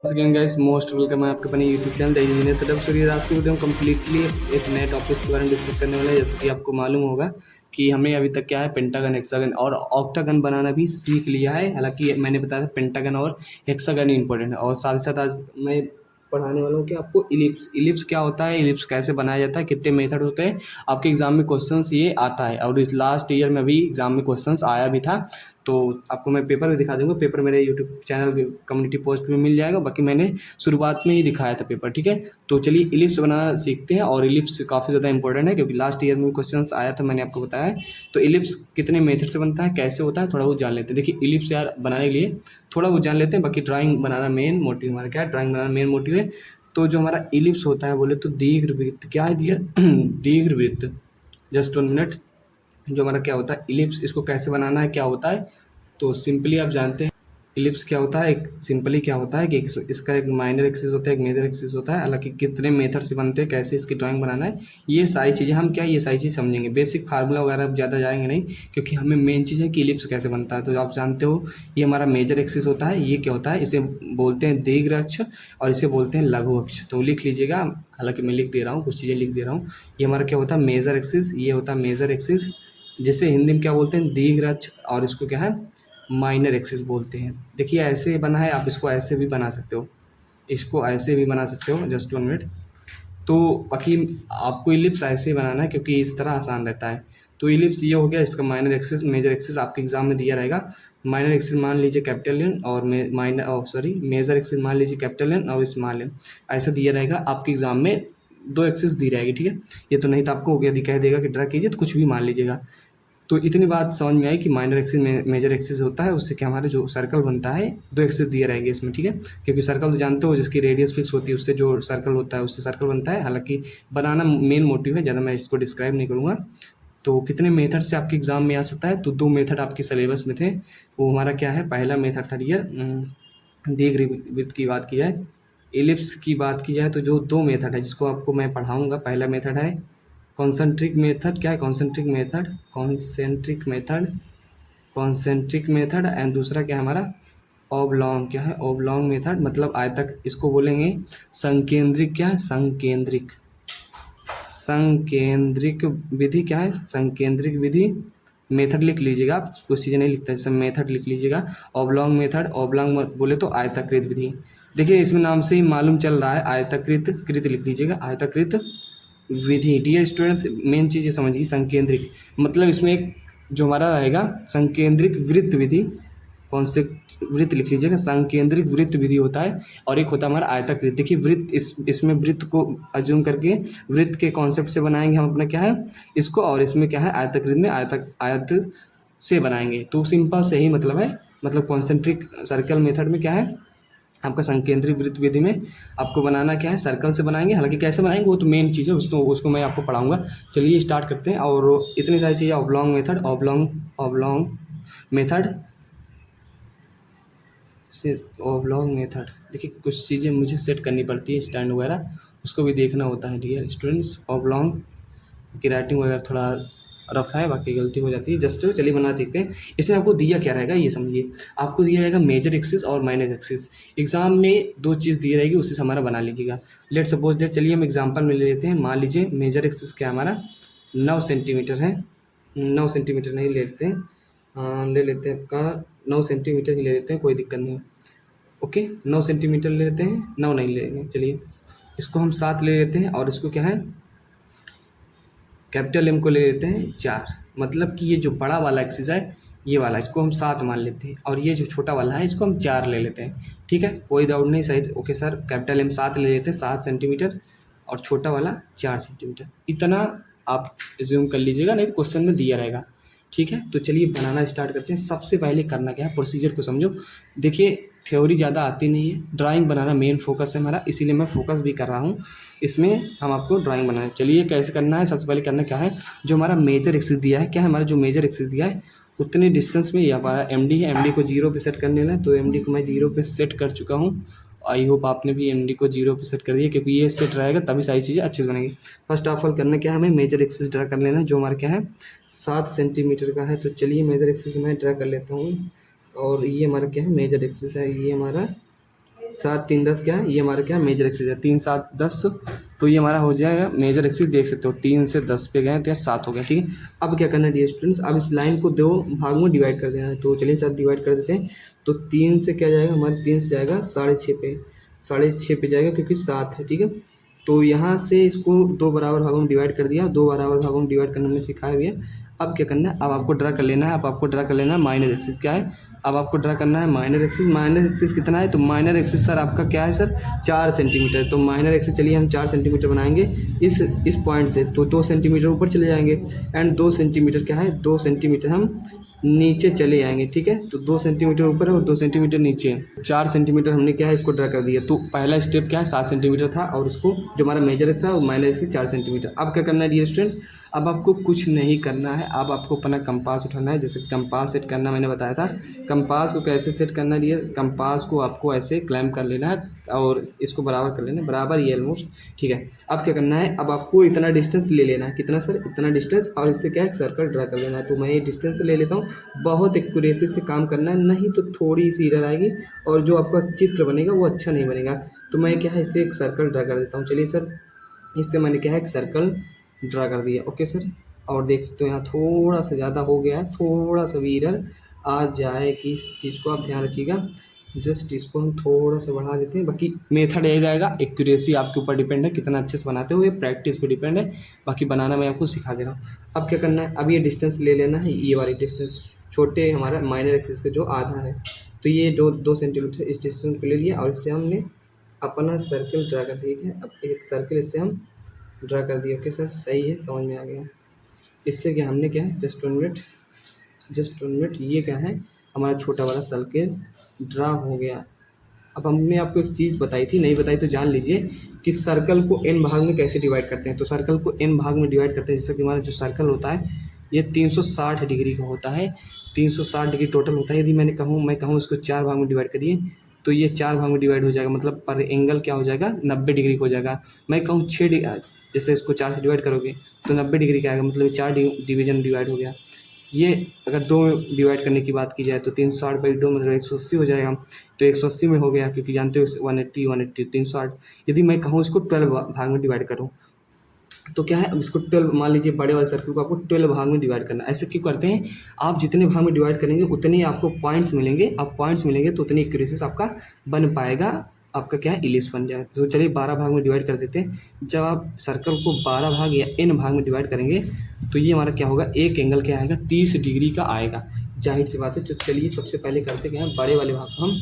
Again guys most welcome है आपके अपने YouTube channel the engineer setup. So आज की वीडियो हम कम्प्लीटली एक नए टॉपिक के बारे में डिस्कस करने वाले हैं। जैसे कि आपको मालूम होगा कि हमने अभी तक क्या है पेंटागन, हेक्सागन और ऑक्टागन बनाना भी सीख लिया है। हालांकि मैंने बताया था पेंटागन और हेक्सागन ही इंपॉर्टेंट है, और साथ ही साथ आज मैं पढ़ाने वाला हूँ कि आपको इलिप्स क्या होता है, इलिप्स कैसे बनाया जाता है, कितने मेथड होते हैं। आपके एग्जाम में क्वेश्चंस ये आता है, और इस लास्ट ईयर में भी एग्जाम में क्वेश्चंस आया भी था। तो आपको मैं पेपर भी दिखा दूंगा। पेपर मेरे यूट्यूब चैनल पे कम्युनिटी पोस्ट पे मिल जाएगा। बाकी मैंने शुरुआत में ही दिखाया था पेपर, ठीक है। तो चलिए इलिप्स बनाना सीखते हैं, और इलिप्स काफ़ी ज़्यादा इंपॉर्टेंट है क्योंकि लास्ट ईयर में क्वेश्चंस आया था, मैंने आपको बताया है। तो इलिप्स कितने मेथड से बनता है, कैसे होता है, थोड़ा बहुत जान लेते हैं। देखिए इलिप्स यार बनाने के लिए थोड़ा बहुत जान लेते हैं। बाकी ड्राइंग बनाना मेन मोटिव हमारा क्या है, ड्राइंग बनाना मेन मोटिव है। तो जो हमारा इलिप्स होता है बोले तो दीर्घवृत्त, क्या है डियर दीर्घवृत्त। Just 1 minute. जो हमारा क्या होता है इलिप्स, इसको कैसे बनाना है, क्या होता है। तो सिंपली आप जानते हैं इलिप्स क्या होता है। एक सिंपली क्या होता है कि इसका एक माइनर एक्सिस होता है, एक मेजर एक्सिस होता है। हालांकि कितने मेथड से बनते हैं, कैसे इसकी ड्राइंग बनाना है, ये सारी चीज़ें हम क्या है, ये सारी चीज़ समझेंगे। बेसिक फार्मूला वगैरह अब ज़्यादा जाएंगे नहीं, क्योंकि हमें मेन चीज़ है कि इलिप्स कैसे बनता है। तो आप जानते हो ये हमारा मेजर एक्सिस होता है। ये क्या होता है, इसे बोलते हैं दीर्घ अक्ष और इसे बोलते हैं लघु अक्ष। तो लिख लीजिएगा, हालांकि मैं लिख दे रहा हूँ, कुछ चीज़ें लिख दे रहा हूँ। ये हमारा क्या होता है मेजर एक्सिस, ये होता है मेजर एक्सिस, जिसे हिंदी में क्या बोलते हैं दीर्घ अक्ष, और इसको क्या है माइनर एक्सिस बोलते हैं। देखिए ऐसे बना है, आप इसको ऐसे भी बना सकते हो, इसको ऐसे भी बना सकते हो। Just 1 minute. तो बाकी आपको इलिप्स ऐसे ही बनाना है क्योंकि इस तरह आसान रहता है। तो इलिप्स ये हो गया, इसका माइनर एक्सिस मेजर एक्सिस आपके एग्जाम में दिया रहेगा। माइनर एक्सिस मान लीजिए कैपिटल एन, और मेजर एक्सिस मान लीजिए कैपिटल एन और स्मॉल एन, ऐसा दिया रहेगा आपके एग्जाम में। दो एक्सिस दी रहेगी, ठीक है। ये तो नहीं तो आपको यदि कह देगा कि ड्रा कीजिए तो कुछ भी मान लीजिएगा। तो इतनी बात समझ में आई कि माइनर एक्सिस मेजर एक्सिस होता है, उससे क्या हमारे जो सर्कल बनता है दो एक्सिस दिए रहेंगे इसमें, ठीक है। क्योंकि सर्कल तो जानते हो जिसकी रेडियस फिक्स होती है उससे जो सर्कल होता है उससे सर्कल बनता है। हालांकि बनाना मेन मोटिव है, ज़्यादा मैं इसको डिस्क्राइब नहीं करूँगा। तो कितने मेथड से आपके एग्जाम में आ सकता है, तो दो मेथड आपके सिलेबस में थे। वो हमारा क्या है, पहला मेथड था डियर दीर्घवृत्त की बात की जाए, इलिप्स की बात की जाए तो जो दो मेथड है जिसको आपको मैं पढ़ाऊँगा, पहला मेथड है कॉन्सेंट्रिक मेथड। क्या है concentric method, concentric method and दूसरा क्या है हमारा ओब्लॉन्ग। क्या है ओब्लॉन्ग मेथड, मतलब आयतक, इसको बोलेंगे संकेंद्रिक। क्या है संकेंद्रिक, संकेंद्रिक विधि। क्या है संकेंद्रिक विधि। मेथड लिख लीजिएगा आप, कुछ चीज़ें नहीं लिखता, जैसे मेथड लिख लीजिएगा। ओब्लॉन्ग मेथड, ओब्लॉन्ग बोले तो आयताकृत विधि। देखिए इसमें नाम से ही मालूम चल रहा है, आयताकृत कृत लिख लीजिएगा, आयताकृत विधि। डियर स्टूडेंट्स मेन चीज़ ये समझिए, संकेंद्रिक मतलब इसमें एक जो हमारा रहेगा संकेंद्रिक वृत्त विधि, कौन से वृत्त लिख लीजिएगा, संकेंद्रिक वृत्त विधि होता है। और एक होता है हमारा आयताकृत। देखिए वृत्त, इसमें वृत्त को अज्यूम करके वृत्त के कॉन्सेप्ट से बनाएंगे हम अपना क्या है इसको, और इसमें क्या है आयताकृत में आयत से बनाएंगे। तो सिंपल से ही मतलब है, मतलब कॉन्सेंट्रिक सर्कल मेथड में क्या है आपका संकेंद्रिक वृत्त विधि में आपको बनाना क्या है सर्कल से बनाएंगे। हालांकि कैसे बनाएंगे वो तो मेन चीज़ है, उसको मैं आपको पढ़ाऊंगा। चलिए स्टार्ट करते हैं। और इतनी सारी चीज़ें ऑब्लॉन्ग मेथड, ऑब्लॉन्ग मेथड से ओवलॉन्ग मेथड। देखिए कुछ चीज़ें मुझे सेट करनी पड़ती है, स्टैंड वगैरह उसको भी देखना होता है डियर स्टूडेंट्स। ओवलॉन्ग की राइटिंग वगैरह थोड़ा रफ है, बाकी गलती हो जाती है। जस्ट चलिए बना सीखते हैं। इसमें आपको दिया क्या रहेगा ये समझिए, आपको दिया रहेगा मेजर एक्सिस और माइनर एक्सिस। एग्जाम में दो चीज़ दी रहेगी, उसी से हमारा बना लीजिएगा। लेट सपोज डेट, चलिए हम एग्जाम्पल में ले लेते हैं। मान लीजिए मेजर एक्सिस क्या हमारा 9 सेंटीमीटर है, 9 सेंटीमीटर नहीं लेते हैं, ले लेते हैं आपका 9 सेंटीमीटर ही ले लेते हैं, कोई दिक्कत नहीं। ओके 9 सेंटीमीटर ले लेते हैं, 9 नहीं लेंगे, चलिए इसको हम 7 ले लेते हैं, और इसको क्या है कैपिटल एम को ले लेते हैं 4। मतलब कि ये जो बड़ा वाला एक्सिस है ये वाला, इसको हम 7 मान लेते हैं, और ये जो छोटा वाला है इसको हम 4 ले लेते हैं। ठीक है कोई डाउट नहीं, सही। ओके सर कैपिटल एम 7 ले लेते हैं, 7 सेंटीमीटर, और छोटा वाला 4 सेंटीमीटर। इतना आप एज्यूम कर लीजिएगा, नहीं तो क्वेश्चन में दिया रहेगा। ठीक है तो चलिए बनाना स्टार्ट करते हैं। सबसे पहले करना क्या है, प्रोसीजर को समझो। देखिए थ्योरी ज़्यादा आती नहीं है, ड्राइंग बनाना मेन फोकस है हमारा, इसीलिए मैं फोकस भी कर रहा हूँ इसमें। हम आपको ड्राइंग बनाना है। चलिए कैसे करना है, सबसे पहले करना क्या है, जो हमारा मेजर एक्सिस दिया है, क्या है हमारा जो मेजर एक्सिस दिया है उतने डिस्टेंस में ये हमारा एम डी है, एम डी को 0 पे सेट करने है। तो एम डी को मैं 0 पे सेट कर चुका हूँ। आई होप आपने भी एम डी को 0 पे सेट कर दिया, क्योंकि ये सेट रहेगा तभी सारी चीज़ें अच्छे से बनेंगी। फर्स्ट ऑफ ऑल करना क्या है, हमें मेजर एक्सिस ड्रा कर लेना है, जो हमारा क्या है 7 सेंटीमीटर का है। तो चलिए मेजर एक्सिस मैं ड्रा कर लेता हूँ, और ये हमारा क्या है मेजर एक्सिस है, ये हमारा 7 3 10 क्या है, ये हमारा क्या है मेजर एक्सिस है, 3 7 10, तो ये हमारा हो जाएगा मेजर एक्सिस। देख सकते हो 3 से 10 पे गए तो यार 7 हो गया, ठीक है। अब क्या करना है डियर स्टूडेंट्स, अब इस लाइन को 2 भागों में डिवाइड कर देना है। तो चलिए सर डिवाइड कर देते हैं। तो 3 से क्या जाएगा हमारे, 3 से जाएगा 6.5 पे, 6.5 पे जाएगा क्योंकि 7 है, ठीक है। तो यहाँ से इसको 2 बराबर भागों में डिवाइड कर दिया, 2 बराबर भागों में डिवाइड करने में सिखाया भी है। अब क्या करना है, अब आपको ड्रा कर लेना है, अब आपको ड्रा कर लेना है माइनर एक्सिस क्या है, अब आपको ड्रा करना है माइनर एक्सिस। माइनर एक्सिस कितना है, तो माइनर एक्सिस सर आपका क्या है सर 4 सेंटीमीटर। तो माइनर एक्सिस चलिए हम 4 सेंटीमीटर बनाएंगे इस पॉइंट से, तो 2 सेंटीमीटर ऊपर चले जाएंगे एंड 2 सेंटीमीटर क्या है, 2 सेंटीमीटर हम नीचे चले जाएंगे, ठीक है। तो 2 सेंटीमीटर ऊपर है और 2 सेंटीमीटर नीचे है, 4 सेंटीमीटर हमने क्या है इसको ड्रा कर दिया। तो पहला स्टेप क्या है 7 सेंटीमीटर था और उसको जो हमारा मेजर था वो माइनस से 4 सेंटीमीटर। अब क्या करना है डियर स्टूडेंट्स, अब आपको कुछ नहीं करना है, अब आपको अपना कंपास उठाना है। जैसे कंपास सेट करना मैंने बताया था, कंपास को कैसे सेट करना है डियर, कंपास को आपको ऐसे क्लाइम कर लेना है और इसको बराबर कर लेना है, बराबर ये ऑलमोस्ट, ठीक है। अब क्या करना है, अब आपको इतना डिस्टेंस ले लेना है, कितना सर इतना डिस्टेंस, और इससे क्या है सर्कल ड्रा कर लेना है। तो मैं ये डिस्टेंस ले लेता हूँ, बहुत एक्यूरेसी से काम करना है, नहीं तो थोड़ी सी एरर आएगी और जो आपका चित्र बनेगा वो अच्छा नहीं बनेगा। तो मैं क्या है इससे एक सर्कल ड्रा कर देता हूँ। चलिए सर, इससे मैंने क्या है एक सर्कल ड्रा कर दिया, ओके सर। और देख सकते हो यहाँ थोड़ा सा ज़्यादा हो गया है, थोड़ा सा भी एरर आ जाए कि इस चीज़ को आप ध्यान रखिएगा। जस्ट इसको हम थोड़ा सा बढ़ा देते हैं, बाकी मेथड यही रहेगा, एक्यूरेसी आपके ऊपर डिपेंड है कितना अच्छे से बनाते हो, ये प्रैक्टिस पे डिपेंड है, बाकी बनाना मैं आपको सिखा दे रहा हूँ। अब क्या करना है, अब ये डिस्टेंस ले लेना है, ये वाली डिस्टेंस छोटे हमारा माइनर एक्सिस का जो आधा है, तो ये 2 सेंटीमीटर इस डिस्टेंस को ले लिया और इससे हमने अपना सर्कल ड्रा कर दिया। क्या अब एक सर्कल इससे हम ड्रा कर दिया, ओके सर सही है, समझ में आ गया। इससे क्या हमने क्या है जस्ट 1 मिनट, ये क्या है हमारा छोटा वाला सर्कल ड्रा हो गया। अब हमने आपको एक चीज़ बताई थी, नहीं बताई तो जान लीजिए कि सर्कल को n भाग में कैसे डिवाइड करते हैं। तो सर्कल को n भाग में डिवाइड करते हैं, जैसे कि हमारा जो सर्कल होता है ये 360 डिग्री का होता है, 360 डिग्री टोटल होता है। यदि मैं कहूँ इसको 4 भाग में डिवाइड करिए तो ये 4 भाग में डिवाइड हो जाएगा, मतलब पर एंगल क्या हो जाएगा 90 डिग्री का हो जाएगा। मैं कहूँ 6 जैसे इसको 4 से डिवाइड करोगे तो 90 डिग्री का आएगा, मतलब 4 डिवीजन डिवाइड हो गया। ये अगर 2 में डिवाइड करने की बात की जाए तो 360/2 मतलब 180 हो जाएगा। तो 180 में हो गया, क्योंकि जानते हो 180 360। यदि मैं कहूँ इसको 12 भाग में डिवाइड करूँ तो क्या है, अब इसको 12 मान लीजिए, बड़े वाले सर्कल को आपको 12 भाग में डिवाइड करना है। ऐसे क्यों करते हैं, आप जितने भाग में डिवाइड करेंगे उतने ही आपको पॉइंट्स मिलेंगे, अब पॉइंट्स मिलेंगे तो उतनी एक्यूरेसी आपका बन पाएगा, आपका क्या है इलिप्स बन जाएगा। तो चलिए 12 भाग में डिवाइड कर देते हैं। जब आप सर्कल को 12 भाग या n भाग में डिवाइड करेंगे तो ये हमारा क्या होगा, एक एंगल क्या आएगा 30 डिग्री का आएगा, जाहिर सी बात है। तो चलिए सबसे पहले करते क्या है, बड़े वाले भाग को हम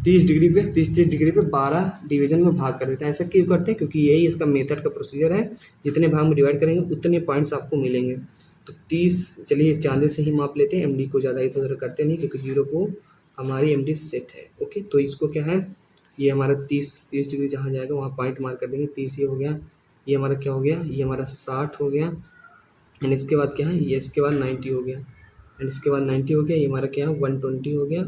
30 डिग्री पे 30 डिग्री पे 12 डिवीजन में भाग कर देते हैं। ऐसा क्यों करते हैं, क्योंकि यही इसका मेथड का प्रोसीजर है, जितने भाग में डिवाइड करेंगे उतने पॉइंट्स आपको मिलेंगे। तो 30, चलिए चांदे से ही माप लेते हैं, एमडी को ज़्यादा इधर उधर करते नहीं, क्योंकि 0 को हमारी एमडी सेट है, ओके। तो इसको क्या है, ये हमारा 30 डिग्री जहाँ जाएगा वहाँ पॉइंट मार्क कर देंगे, 30 ये हो गया, ये हमारा क्या हो गया, ये हमारा 60 हो गया, एंड इसके बाद क्या है, ये इसके बाद 90 हो गया, एंड इसके बाद 90 हो गया, ये हमारा क्या है 120 हो गया,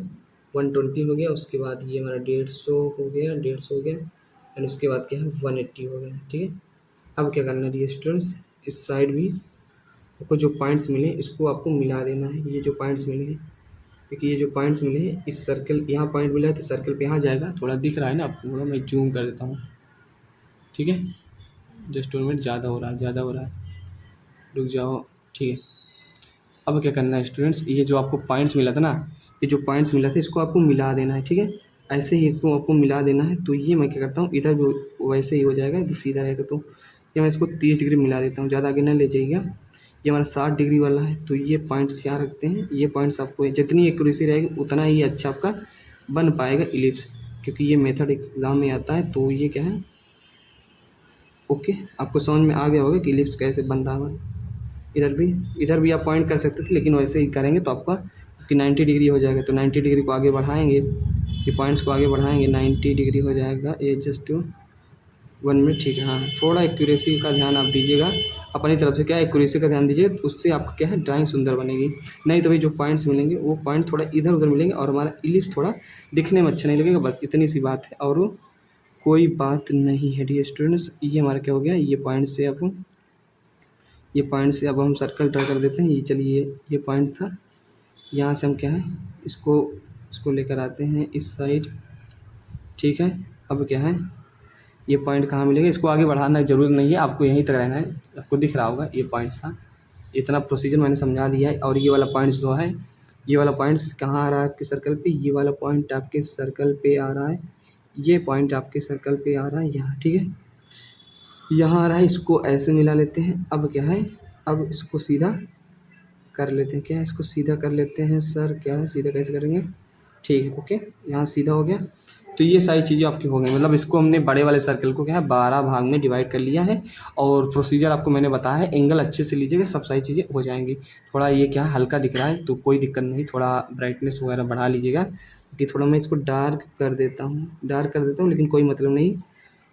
120 हो गया। उसके बाद ये हमारा 150 हो गया, 150 हो गया, एंड उसके बाद क्या है 180 हो गया, ठीक है। अब क्या करना है स्टूडेंट्स, इस साइड भी आपको जो पॉइंट्स मिले इसको आपको मिला देना है। ये जो पॉइंट्स मिले हैं, देखिए ये जो पॉइंट्स मिले हैं, इस सर्कल यहाँ पॉइंट मिला है तो सर्कल पे यहाँ जाएगा, थोड़ा दिख रहा है ना आपको, थोड़ा मैं जूम कर देता हूँ, ठीक है। जस्ट 2 मिनट, ज़्यादा हो रहा है, रुक जाओ, ठीक है। अब क्या करना है स्टूडेंट्स, ये जो आपको पॉइंट्स मिला था ना, ये जो पॉइंट्स मिला था इसको आपको मिला देना है, ठीक है। ऐसे ही इसको आपको मिला देना है। तो ये मैं क्या करता हूँ, इधर भी वैसे ही हो जाएगा, इधर सीधा रहेगा। तो ये मैं इसको 30 डिग्री मिला देता हूँ, ज़्यादा आगे ना ले जाइएगा। ये हमारा 60 डिग्री वाला है, तो ये पॉइंट्स यहाँ रखते हैं। ये पॉइंट्स आपको जितनी एक्यूरेसी रहेगी उतना ही अच्छा आपका बन पाएगा इलिप्स, क्योंकि ये मेथड एग्जाम में आता है। तो ये क्या है, ओके, आपको समझ में आ गया होगा कि इलिप्स कैसे बन रहा है। इधर भी आप पॉइंट कर सकते थे, लेकिन वैसे ही करेंगे तो आपका कि 90 डिग्री हो जाएगा। तो 90 डिग्री को आगे बढ़ाएंगे, ये पॉइंट्स को आगे बढ़ाएंगे, 90 डिग्री हो जाएगा। ये जस्ट 1 मिनट, ठीक है। हाँ, थोड़ा एक्यूरेसी का ध्यान आप दीजिएगा, अपनी तरफ से क्या एक्यूरेसी का ध्यान दीजिए, उससे आपका क्या है ड्राइंग सुंदर बनेगी। नहीं तो भाई जो पॉइंट्स मिलेंगे वो पॉइंट थोड़ा इधर उधर मिलेंगे और हमारा इलिप्स थोड़ा दिखने में अच्छा नहीं लगेगा, बस इतनी सी बात है और कोई बात नहीं है डियर स्टूडेंट्स। ये हमारा क्या हो गया, ये पॉइंट से अब हम सर्कल ड्रा कर देते हैं। ये चलिए ये पॉइंट था, यहाँ से हम क्या है इसको लेकर आते हैं इस साइड, ठीक है। अब क्या है, ये पॉइंट कहाँ मिलेगा, इसको आगे बढ़ाना ज़रूरी नहीं है, आपको यहीं तक रहना है। आपको दिख रहा होगा ये पॉइंट्स था, इतना प्रोसीजर मैंने समझा दिया है। और ये वाला पॉइंट्स जो है, ये वाला पॉइंट्स कहाँ आ रहा है आपके सर्कल पे, ये वाला पॉइंट आपके सर्कल पे आ रहा है, ये पॉइंट आपके सर्कल पे आ रहा है यहाँ, ठीक है, यहाँ आ रहा है। इसको ऐसे मिला लेते हैं। अब क्या है, अब इसको सीधा कर लेते हैं, क्या है, इसको सीधा कर लेते हैं सर, क्या है, सीधा कैसे करेंगे, ठीक है, ओके, यहाँ सीधा हो गया। तो ये सारी चीज़ें आपकी हो गई, मतलब इसको हमने बड़े वाले सर्कल को क्या है 12 भाग में डिवाइड कर लिया है। और प्रोसीजर आपको मैंने बताया है, एंगल अच्छे से लीजिएगा, सब सारी चीज़ें हो जाएंगी। थोड़ा ये क्या है, हल्का दिख रहा है तो कोई दिक्कत नहीं, थोड़ा ब्राइटनेस वगैरह बढ़ा लीजिएगा, कि थोड़ा मैं इसको डार्क कर देता हूँ, लेकिन कोई मतलब नहीं।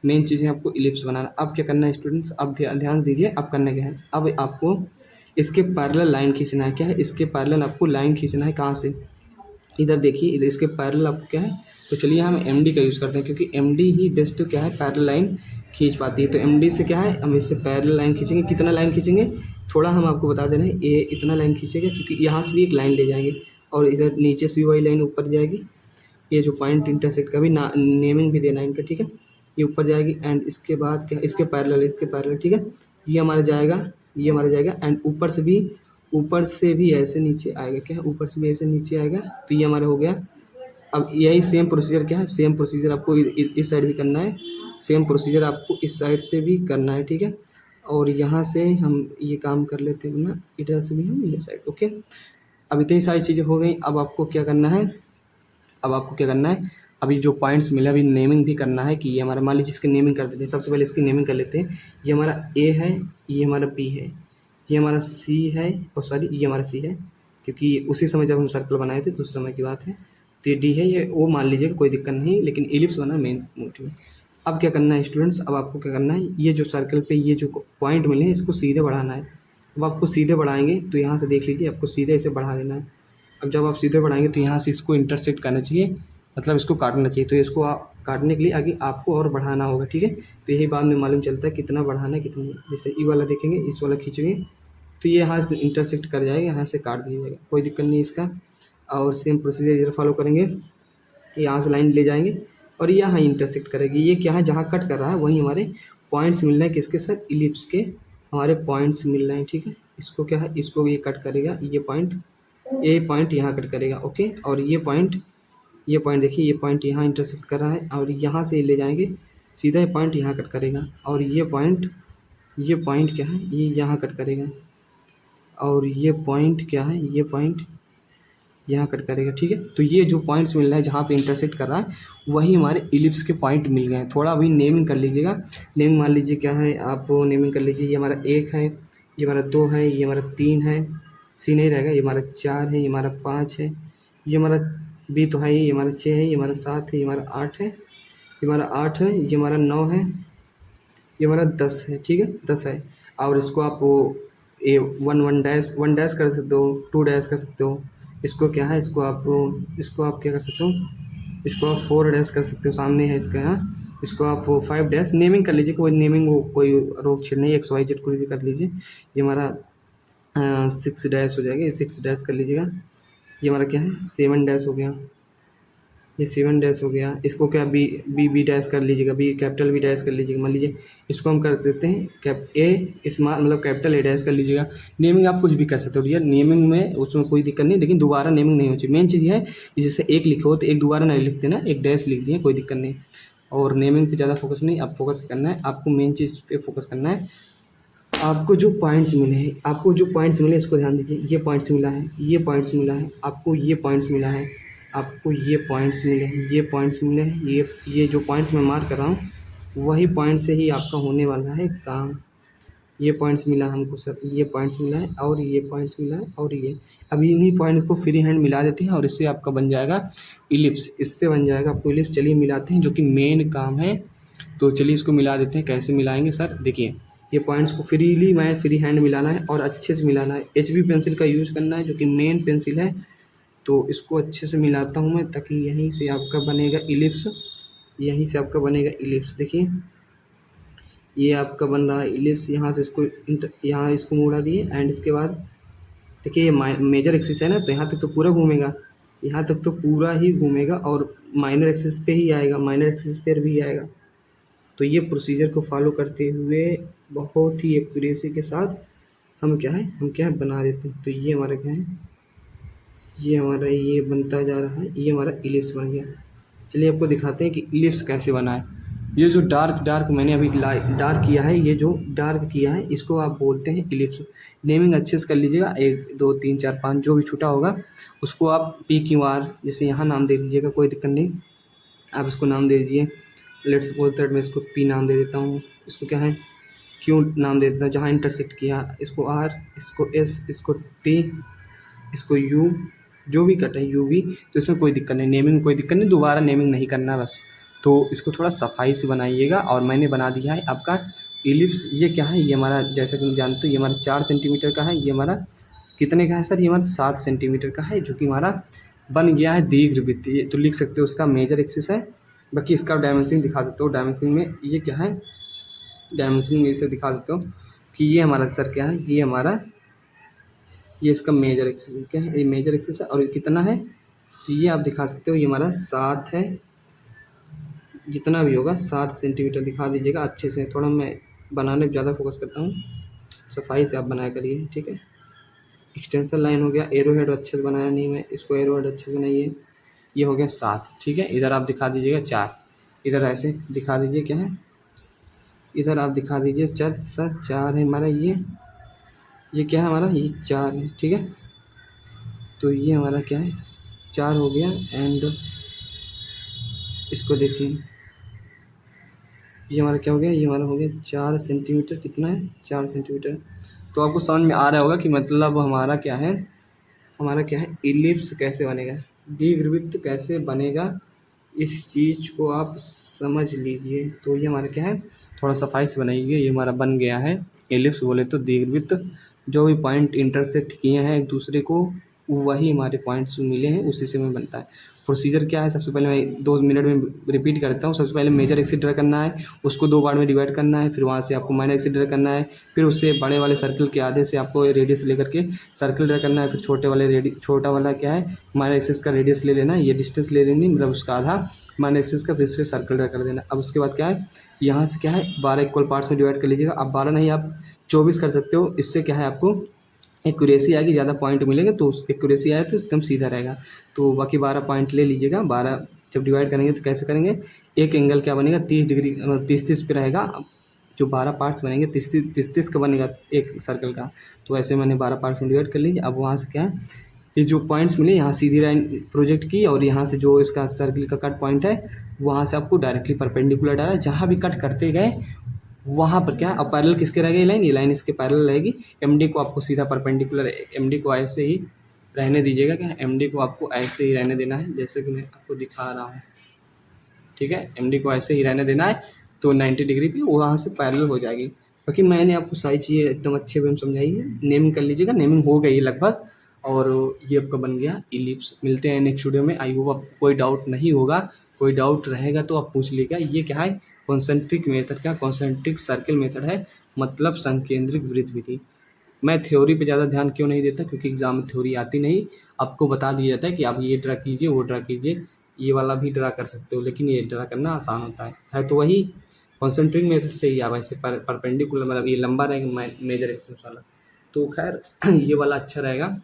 मेन चीज़ें आपको इलिप्स बनाना। अब क्या करना है स्टूडेंट्स, अब ध्यान दीजिए, अब करना क्या है, अब आपको इसके पैरेलल लाइन खींचना है। क्या है, इसके पैरेलल आपको लाइन खींचना है, कहाँ से, इधर देखिए, इधर इसके पैरेलल आपको क्या है, तो चलिए हम एमडी का यूज़ करते हैं, क्योंकि एमडी ही बेस्ट क्या है पैरेलल लाइन खींच पाती है। तो एमडी से क्या है, हम इससे पैरेलल लाइन खींचेंगे। कितना लाइन खींचेंगे, थोड़ा हम आपको बता दे रहे हैं, ये इतना लाइन खींचेगा, क्योंकि यहाँ से भी एक लाइन ले जाएंगे और इधर नीचे से भी वही लाइन ऊपर जाएगी। ये जो पॉइंट इंटरसेक्ट का भी नेमिंग भी देना है इनका, ठीक है, ये ऊपर जाएगी। एंड इसके बाद क्या, इसके पैरेलल, ठीक है, ये हमारा जाएगा, ये हमारा जाएगा। एंड ऊपर से भी ऐसे नीचे आएगा, क्या है, ऊपर से भी ऐसे नीचे आएगा। तो ये हमारा हो गया। अब यही सेम प्रोसीजर क्या है, सेम प्रोसीजर आपको इस साइड भी करना है, सेम प्रोसीजर आपको इस साइड से भी करना है, ठीक है। और यहाँ से हम ये काम कर लेते हैं ना, इधर से भी हम ये साइड, ओके। अब इतनी सारी चीज़ें हो गई। अब आपको क्या करना है, अभी जो पॉइंट्स मिले अभी नेमिंग भी करना है, कि ये हमारा, मान लीजिए इसकी नेमिंग कर देते हैं। सबसे पहले इसकी नेमिंग कर लेते हैं। ये हमारा ए है, ये हमारा बी है, ये हमारा सी है, और सॉरी ये हमारा सी है, क्योंकि उसी समय जब हम सर्कल बनाए थे तो उस समय की बात है। तो ये डी है, ये वो मान लीजिएगा, कोई दिक्कत नहीं, लेकिन इलिप्स बना मेन मोटिव। अब क्या करना है स्टूडेंट्स, अब आपको क्या करना है, ये जो सर्कल पे ये जो पॉइंट मिले हैं इसको सीधे बढ़ाना है। अब आपको सीधे बढ़ाएंगे तो यहाँ से देख लीजिए, आपको सीधे इसे बढ़ा देना है। अब जब आप सीधे बढ़ाएंगे तो यहाँ से इसको इंटरसेक्ट करना चाहिए, मतलब इसको काटना चाहिए। तो इसको आप काटने के लिए आगे आपको और बढ़ाना होगा, ठीक है। तो यही बाद में मालूम चलता है कितना बढ़ाना है कितना नहीं। जैसे ई वाला देखेंगे, इस वाला खींचेंगे तो ये यहाँ से इंटरसेक्ट कर जाएगा, यहाँ से काट दिया जाएगा, कोई दिक्कत नहीं इसका। और सेम प्रोसीजर इधर फॉलो करेंगे, यहाँ से लाइन ले जाएंगे और ये यहाँ इंटरसेक्ट करेगी। ये क्या है, जहाँ कट कर रहा है वहीं हमारे पॉइंट्स मिल रहे हैं, किसके साथ, इलिप्स के हमारे पॉइंट्स मिल रहे हैं, ठीक है। इसको क्या है, इसको ये कट करेगा, ये पॉइंट यहाँ कट करेगा, ओके। और ये पॉइंट देखिए, ये पॉइंट यहाँ इंटरसेक्ट कर रहा है और यहाँ से ले जाएंगे सीधा, ये पॉइंट यहाँ कट करेगा। और ये पॉइंट क्या है, ये यहाँ कट करेगा। और ये पॉइंट क्या है, ये पॉइंट यहाँ कट करेगा, ठीक है। तो ये जो पॉइंट्स मिल रहा है जहाँ पे इंटरसेक्ट कर रहा है वही हमारे इलिप्स के पॉइंट मिल गए हैं। थोड़ा अभी नेमिंग कर लीजिएगा। नेमिंग मान लीजिए क्या है, आप नेमिंग कर लीजिए। ये हमारा 1 है, ये हमारा 2 है, ये हमारा 3 है, सी नहीं रहेगा, ये हमारा 4 है, ये हमारा 5 है, ये हमारा बी तो है ही, ये हमारा 6 है, ये हमारा 7 है, ये हमारा 8 है, ये हमारा 8 है, ये हमारा 9 है, ये हमारा 10 है, ठीक है, 10 है। और इसको आप वो ए 1 डैश कर सकते हो, 2 डैश कर सकते हो। इसको क्या है, इसको आप क्या कर सकते हो, इसको आप 4 डैश कर सकते हो, सामने है इसका यहाँ। इसको आप 5 डैश नेमिंग कर लीजिए, कोई नेमिंग वो कोई रोक छेड़ नहीं, XYZ कोई भी कर लीजिए। ये हमारा 6 डैश हो जाएगा, ये 6 डैश कर लीजिएगा। ये हमारा क्या है, 7 डैश हो गया, ये 7 डैश हो गया। इसको क्या बी डैश कर लीजिएगा, बी कैपिटल बी डैश कर लीजिएगा। मान लीजिए इसको हम कर देते हैं स्मॉल, मतलब कैपिटल ए डैश कर लीजिएगा। नेमिंग आप कुछ भी कर सकते हो यार, नेमिंग में उसमें कोई दिक्कत नहीं, लेकिन दोबारा नेमिंग नहीं होनी चाहिए। मेन चीज़ है कि जैसे एक लिखे हो तो एक दोबारा नहीं लिख देना, एक डैश लिख दिए, कोई दिक्कत नहीं। और नेमिंग पे ज़्यादा फोकस नहीं, आप फोकस करना है, आपको मेन चीज़ पे फोकस करना है। आपको जो पॉइंट्स मिले इसको ध्यान दीजिए। ये पॉइंट्स मिला है, ये पॉइंट्स मिला है, आपको ये पॉइंट्स मिला है, आपको ये पॉइंट्स मिले हैं, ये पॉइंट्स मिले हैं। ये जो पॉइंट्स मैं मार्क कर रहा हूँ वही पॉइंट से ही आपका होने वाला है काम। ये पॉइंट्स मिला हमको सर, ये पॉइंट्स मिला है और ये पॉइंट्स मिला है और ये। अभी इन्हीं पॉइंट को फ्री हैंड मिला देते हैं और इससे आपका बन जाएगा इलिप्स। इससे बन जाएगा आपको इलिप्स। चलिए मिलाते हैं, जो कि मेन काम है। तो चलिए इसको मिला देते हैं। कैसे मिलाएंगे सर, देखिए ये पॉइंट्स को फ्री हैंड मिलाना है और अच्छे से मिलाना है। HB पेंसिल का यूज़ करना है, जो कि मेन पेंसिल है। तो इसको अच्छे से मिलाता हूँ मैं, ताकि यहीं से आपका बनेगा इलिप्स, यहीं से आपका बनेगा इलिप्स। देखिए ये आपका बन रहा है इलिप्स। यहाँ से इसको यहाँ इसको मोड़ा दिए एंड इसके बाद देखिए ये मेजर एक्सिस है ना, तो यहाँ तक तो पूरा घूमेगा, यहाँ तक तो पूरा ही घूमेगा और माइनर एक्सिस पे ही आएगा, माइनर एक्सिस पर भी आएगा। तो ये प्रोसीजर को फॉलो करते हुए बहुत ही एक्यूरेसी के साथ हम क्या है बना देते हैं। तो ये हमारा क्या है, ये हमारा ये बनता जा रहा है, ये हमारा इलिप्स बन गया। चलिए आपको दिखाते हैं कि इलिप्स कैसे बना है। ये जो डार्क मैंने अभी डार्क किया है, ये जो डार्क किया है इसको आप बोलते हैं इलिप्स। नेमिंग अच्छे से कर लीजिएगा, 1 2 3 4 5 जो भी छूटा होगा उसको आप PQR जैसे यहाँ नाम दे दीजिएगा, कोई दिक्कत नहीं। आप इसको नाम दे दीजिए, लेट्स सपोज दैट मैं इसको P नाम दे देता हूँ, इसको क्या है Q नाम दे देता हूँ, जहाँ इंटरसेक्ट किया इसको R, इसको S, इसको T, इसको U, जो भी कट है UV। तो इसमें कोई दिक्कत नहीं, नेमिंग कोई दिक्कत नहीं, दोबारा नेमिंग नहीं करना बस। तो इसको थोड़ा सफाई से बनाइएगा। और मैंने बना दिया है आपका इलिप्स। ये क्या है, ये हमारा जैसा कि हम जानते हो ये हमारा 4 सेंटीमीटर का है। ये हमारा कितने का है सर, ये हमारा 7 सेंटीमीटर का है, जो कि हमारा बन गया है दीर्घवृत्त। ये तो लिख सकते हो उसका मेजर एक्सिस है। बाकी इसका डायमेंशनिंग दिखा देते हो, डायमेंशनिंग में ये क्या है, डायमेंशनिंग में इसे दिखा देता हूँ कि ये हमारा सर क्या है, ये इसका मेजर एक्सिस है। क्या है, ये मेजर एक्सिस है। और ये कितना है, तो ये आप दिखा सकते हो, ये हमारा 7 है, जितना भी होगा 7 सेंटीमीटर दिखा दीजिएगा अच्छे से। थोड़ा मैं बनाने पर ज़्यादा फोकस करता हूँ, सफाई से आप बनाया करिए, ठीक है। एक्सटेंशन लाइन हो गया, एरो हेड अच्छे से बनाया नहीं मैं, इसको एरो हेड अच्छे से बनाइए। ये हो गया 7, ठीक है। इधर आप दिखा दीजिएगा 4, इधर ऐसे दिखा दीजिए क्या है, इधर आप दिखा दीजिए 4 सर, 4 है हमारा। ये क्या है हमारा, ये 4 है, ठीक है। तो ये हमारा क्या है, 4 हो गया। एंड इसको देखिए, ये हमारा क्या हो गया, ये हमारा हो गया 4 सेंटीमीटर। कितना है, 4 सेंटीमीटर। तो आपको समझ में आ रहा होगा कि मतलब हमारा क्या है, इलिप्स कैसे बनेगा, दीर्घवृत्त कैसे बनेगा, इस चीज़ को आप समझ लीजिए। तो ये हमारा क्या है, थोड़ा सफाई से बनाइए। ये हमारा बन गया है इलिप्स, बोले तो दीर्घवृत्त। जो भी पॉइंट इंटरसेक्ट किए हैं एक दूसरे को, वही हमारे पॉइंट्स मिले हैं, उसी से में बनता है। प्रोसीजर क्या है, सबसे पहले मैं 2 मिनट में रिपीट करता हूँ। सबसे पहले मेजर एक्सिस ड्रा करना है, उसको 2 बार में डिवाइड करना है। फिर वहाँ से आपको माइनर एक्सिस ड्रा करना है, फिर उससे बड़े वाले सर्कल के आधे से आपको रेडियस लेकर के सर्कल ड्रा करना है। फिर छोटा वाला क्या है, माइनर एक्सिस का रेडियस ले लेना है, ये डिस्टेंस ले लेनी, मतलब उसका आधा माइनर एक्सिस का, फिर उससे सर्कल ड्रा कर देना। अब उसके बाद क्या है, यहाँ से क्या है 12 इक्वल पार्ट्स में डिवाइड कर लीजिएगा। अब 12 नहीं, आप 24 कर सकते हो। इससे क्या है, आपको एक्यूरेसी आएगी, ज़्यादा पॉइंट मिलेंगे। तो एक्यूरेसी आए तो एकदम सीधा रहेगा। तो बाकी 12 पॉइंट ले लीजिएगा। 12 जब डिवाइड करेंगे तो कैसे करेंगे, एक एंगल क्या बनेगा 30 डिग्री, 30 पे रहेगा। जो 12 पार्ट्स बनेंगे 30 का बनेगा एक सर्कल का। तो ऐसे मैंने 12 पार्ट्स में डिवाइड कर लीजिए। अब वहाँ से क्या है, ये जो पॉइंट्स मिले, यहाँ सीधी लाइन प्रोजेक्ट की, और यहाँ से जो इसका सर्कल का कट पॉइंट है वहाँ से आपको डायरेक्टली परपेंडिकुलर डाला। जहाँ भी कट करते गए वहाँ पर क्या है, अब पैरेलल किसके रह गई लाइन, ये लाइन इसके पैरेलल रहेगी। एमडी को आपको सीधा परपेंडिकुलर, एमडी को ऐसे ही रहने दीजिएगा। क्या एमडी को आपको ऐसे ही रहने देना है, जैसे कि मैं आपको दिखा रहा हूँ, ठीक है। एमडी को ऐसे ही रहने देना है, तो 90 डिग्री पे वहाँ से पैरेलल हो जाएगी। बाकी मैंने आपको सारी चीज़ें एकदम अच्छे वे में समझाई है। नेमिंग कर लीजिएगा, नेमिंग हो गई है लगभग। और ये आपका बन गया इलिप्स। मिलते हैं नेक्स्ट वीडियो में। आई होप आपको कोई डाउट नहीं होगा, कोई डाउट रहेगा तो आप पूछ लीजिएगा। ये क्या है, कॉन्सेंट्रिक मेथड, क्या कॉन्सेंट्रिक सर्किल मेथड है, मतलब संकेंद्रिक वृत्त विधि। मैं थ्योरी पे ज़्यादा ध्यान क्यों नहीं देता, क्योंकि एग्जाम में थ्योरी आती नहीं। आपको बता दिया जाता है कि आप ये ड्रा कीजिए, वो ड्रा कीजिए, ये वाला भी ड्रा कर सकते हो, लेकिन ये ड्रा करना आसान होता है तो वही कॉन्सेंट्रिक मेथड से ही आप ऐसे परपेंडिकुलर, मतलब ये लंबा रहेगा मेजर एक्सिस वाला। तो खैर ये वाला अच्छा रहेगा।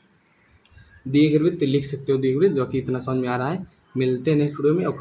दीर्घवृत्त लिख सकते हो, दीर्घवृत्त, जो कि इतना समझ में आ रहा है। मिलते हैं नेक्स्ट वीडियो में। और